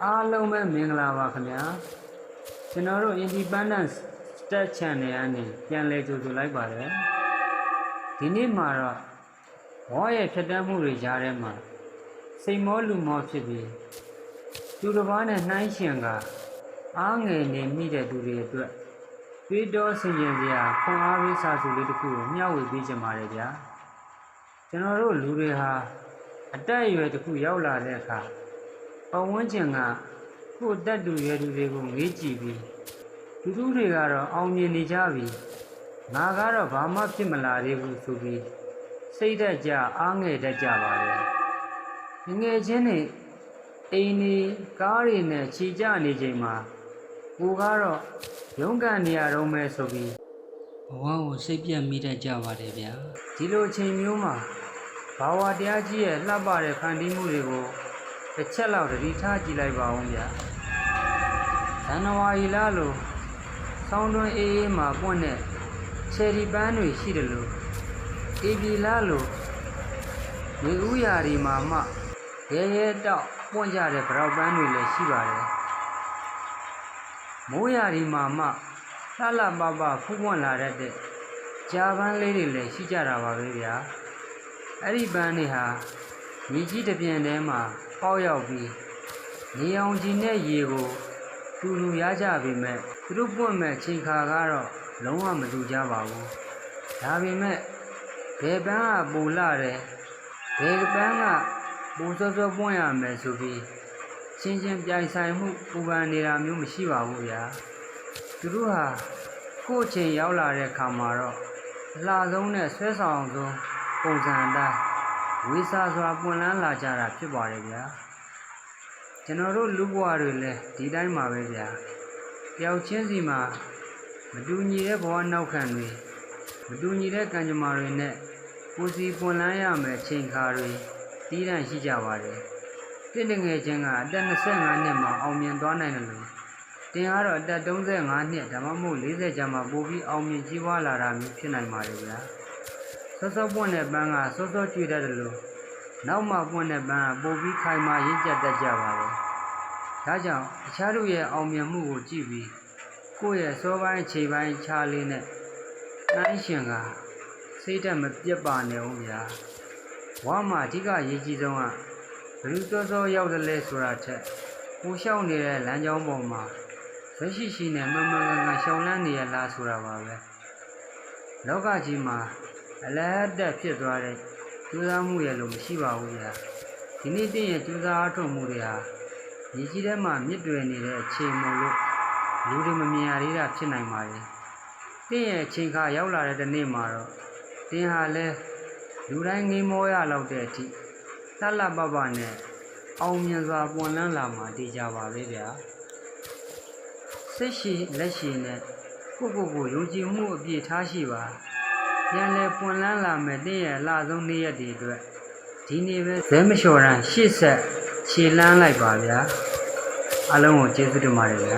အားလုံးပဲမင်္ဂလာပါခင်ဗျာကျွန်တော်တို့ Independence Stat Channel ကနေပြန်လည်ကြိုဆိုလိုက်ပါတယ်ဒီနေ့မှာတော့ဘောရဲ့ဖြတ်တန်းမှုတွေကြားထဲမှာစိတ်မောလူမောဖြစ်ပြီးသူတစ်ပါးနဲ့နှိုင်းယှဉ်ကအားငယ်နေမိတဲ့သူတွေအတွက်တွေးတောဆင်ခြင်စရာခွန်အားပေးစာစုလေးတစ်ခုကိုမျှဝေပေးချင်ပါတယ်ဗျာကျွန်တော်တို့လူတွေဟာအတက်အရွယ်တစ်ခုရောက်လာတဲ့အခါပတ်ဝန်းကျင်ကကိုယ်တက်တူရွယ်သူတွေကိုငေးကြည့်ပြီးသူတွေကတော့အောင်မြင်နေကြပြီငါကတော့ဘာမှဖြစ်မလာသေးဘူးဆိုပြီးစိတ်သက်ကြအားငယ်တတ်ကြပါလေငယ်ချင်းတွေအိမ်တွေကားတွေနဲ့ခြေကျနေချိန်မှာကိုကတော့ရုန်းကန်နေရတော့မယ်ဆိုပြီးဘဝကိုစိတ်ပြတ်မိတတ်ကြပါတယ်ဗျာဒီလိုအချိန်မျိုးမှာဘာဝတရားကြီးရဲ့လှပတဲ့ဖန်တီးမှုတွေကိုတစ်ချက်လောက်တတိထားကြည့်လိုက်ပါဦးဗျာဇန်နဝါရီလလို့ဆောင်းတွင်းအေးအေးမှာပွင့်တဲ့ချယ်ရီပန်းတွေရှိတယ်လို့ဧပြီလလို့ဝေဥရာဒီမှာမှရဲရဲတောက်ပွင့်ကြတဲ့ဗရောက်ပန်းတွေလည်းရှိပါတယ်မိုးရာဒီမှာမှလှလှပပဖူးပွင့်လာတဲ့ကြာပန်းလေးတွေလည်းရှိကြတာပါပဲဗျာအဲ့ဒီပန်းတွေဟာမြေကြီးတစ်ပြင်ထဲမှာပေါက်ရောက်ပြီးနေအောင်ကြီးနဲ့ရေကိုတူရကြပေမဲ့သူတို့ပွင့်မဲ့ချိန်ခါကတော့လုံးဝမတူကြပါဘူးဒါပေမဲ့ဘယ်ပန်းကပူလာတယ်ဘယ်ပန်းကပူစောစောပွင့်ရမယ်ဆိုပြီးချင်းချင်းပြိုင်ဆိုင်မှုပူပန်နေတာမျိုးမရှိပါဘူးဗျာသူတို့ဟာကိုယ့်ချိန်ရောက်လာတဲ့ခါမှာတော့အလှဆုံးနဲ့ဆွဲဆောင်ဆုံးပုံစံအတိုင်းဝေစာစွာပွင့်လန်းလာကြတာဖြစ်ပါတယ်ဗျာကျွန်တော်တို့လူဘဝတွေလည်းဒီတိုင်းပါပဲဗျာတယောက်ချင်းစီမှာမတူညီတဲ့ဘဝနောက်ခံတွေမတူညီတဲ့ကံကြမ္မာတွေနဲ့ကိုယ်စီပွင့်လန်းရမယ်ချိန်ခါတွေတီးတန့်ရှိကြပါတယ်တင့်ငယ်ချင်းကအသက်25နှစ်မှာအောင်မြင်သွားနိုင်တယ်လို့တင်ကတော့အသက်35နှစ်ဒါမှမဟုတ်40ကျမှပို့ပြီးအောင်မြင်ကြီးပွားလာတာမျိုးဖြစ်နိုင်ပါတယ်ဗျာစောစောပွင့်တဲ့ပန်းကစောစောကျွေးတတ်တယ်လို့နောက်မှပွင့်တဲ့ပန်းကပို့ပြီးခိုင်မာရင့်ကျက်တတ်ကြပါတယ်ဒါကြောင့်အခြားတို့ရဲ့အောင်မြင်မှုကိုကြည့်ပြီးကိုယ့်ရဲ့စောပိုင်းခြေပိုင်းခြားလေးနဲ့နှိုင်းယှဉ်ကစိတ်ဓာတ်မပြတ်ပါနဲ့ဦးဗျာဝါမှာအဓိကရေးကြီးဆုံးကဘယ်လိုစောစောရောက်တယ်လဲဆိုတာထက်ကိုလျှောက်နေတဲ့လမ်းကြောင်းပေါ်မှာရရှိနဲ့မှန်မှန်ကန်ကန်ရှောင်လန်းနေရလားဆိုတာပါပဲလောကကြီးမှာအလဟတ်တက်ဖြစ်သွားတဲ့ကျိုးစားမှုရဲ့လို့မရှိပါဘူးဗျာဒီနေ့တင့်ရဲ့ကျိုးစားအထောက်မှုတွေဟာညီကြီးထဲမှာမြစ်တွယ်နေတဲ့အခြေမို့လို့လူတွေမမြင်ရသေးတာဖြစ်နိုင်ပါလေတင့်ရဲ့ချိန်ခါရောက်လာတဲ့နေ့မှာတော့တင်ဟာလဲလူတိုင်းငေးမောရလောက်တဲ့အထိလှလှပပနဲ့အောင်မြင်စွာပွင့်လန်းလာမှာတည်ကြပါပဲဗျာစိတ်ရှိလက်ရှိနဲ့ကိုယုံကြည်မှုအပြည့်ထားရှိပါပြန်လဲပွင့်လန်းလာမယ်တင့်ရဲ့အလှဆုံးနေ့ရက်တွေအတွက်ဒီနေ့ပဲဇဲမလျှော်တမ်းရှေ့ဆက်ခြေလန်းလိုက်ပါဗျာအားလုံးကိုကျေးဇူးတင်ပါတယ်ဗျာ